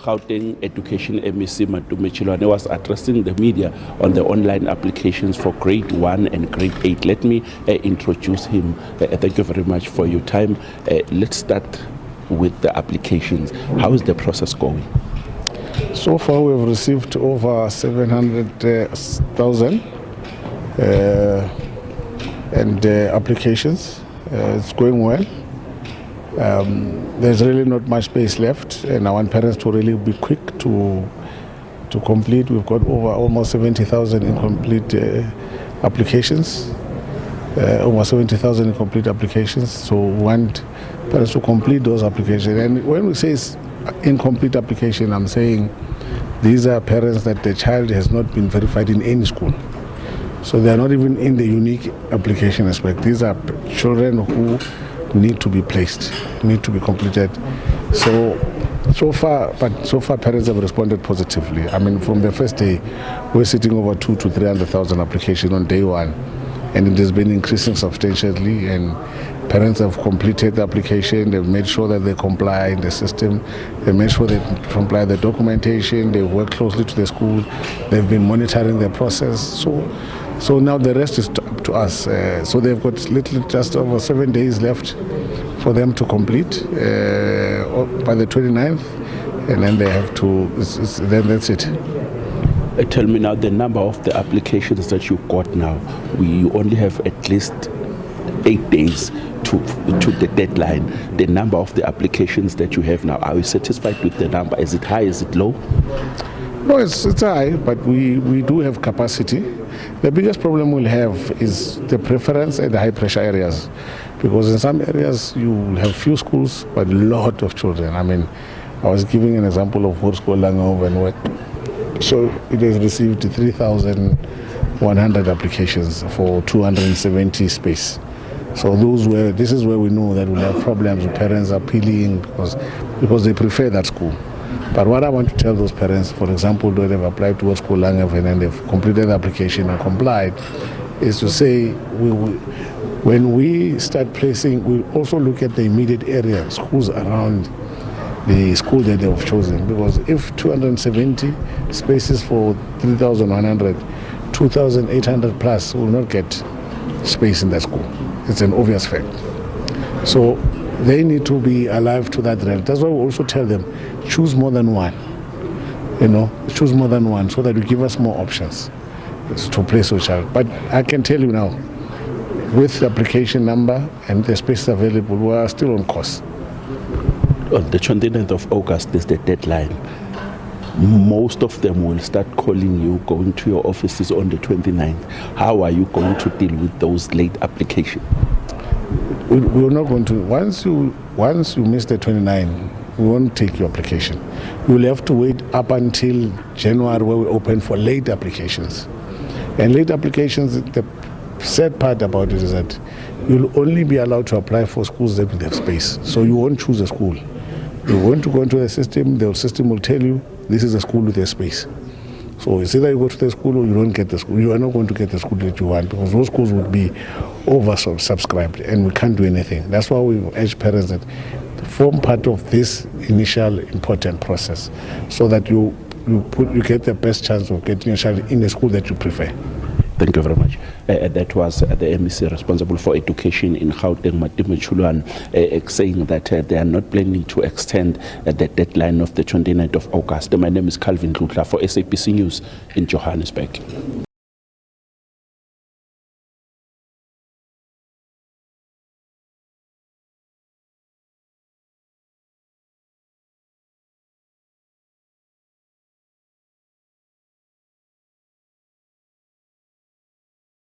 Gauteng Education MEC Matome Chiloane was addressing the media on the online applications for grade 1 and grade 8. Let me introduce him. Thank you very much for your time. Let's start with the applications. How is the process going? So far we've received over 700,000 applications. It's going well. There's really not much space left, and I want parents to really be quick to complete. We've got over almost 70,000 incomplete applications. Almost 70,000 incomplete applications. So we want parents to complete those applications. And when we say incomplete application, I'm saying these are parents that the child has not been verified in any school. So they are not even in the unique application aspect. These are children who need to be placed, need to be completed. So far parents have responded positively. I mean, from the first day, we're sitting over 200,000 to 300,000 applications on day one, and it has been increasing substantially. And parents have completed the application. They've made sure that they comply in the system. They made sure they comply the documentation. They work closely to the school. They've been monitoring the process. So now the rest is up to us. So they've got just over 7 days left for them to complete by the 29th, and then they have to. Then that's it. Tell me now the number of the applications that you got now. You only have at least 8 days to the deadline. The number of the applications that you have now, are you satisfied with the number? Is it high? Is it low? No, it's high, but we do have capacity. The biggest problem we'll have is the preference at the high pressure areas, because in some areas you will have few schools but a lot of children. I mean, I was giving an example of what school Langehoven. So it has received 3,100 applications for 270 space. So this is where we know that we'll have problems with parents appealing because they prefer that school. But what I want to tell those parents, for example, though they've applied to what school Langehoven and they've completed the application and complied, is to say when we start placing, we also look at the immediate area, schools around the school that they have chosen. Because if 270 spaces for 3,100, 2,800 plus will not get space in that school. It's an obvious fact. So they need to be alive to that reality. That's why we also tell them, choose more than one. Choose more than one so that you give us more options to place your child. But I can tell you now, with the application number and the spaces available, we are still on course. On the 29th of August is the deadline. Most of them will start calling you, going to your offices on the 29th. How are you going to deal with those late applications? We're not going to. Once you miss the 29, we won't take your application. You'll have to wait up until January, where we open for late applications. And late applications, the sad part about it is that you'll only be allowed to apply for schools that will have space. So you won't choose a school. You want to go into the system will tell you this is a school with a space. So it's either you go to the school or you don't get the school. You are not going to get the school that you want, because those schools would be oversubscribed and we can't do anything. That's why we urge parents that form part of this initial important process, so that you get the best chance of getting your child in a school that you prefer. Thank you very much. That was the MEC responsible for education in Gauteng, Matome Chiloane, saying that they are not planning to extend the deadline of the 29th of August. My name is Calvin Lutla for SABC News in Johannesburg.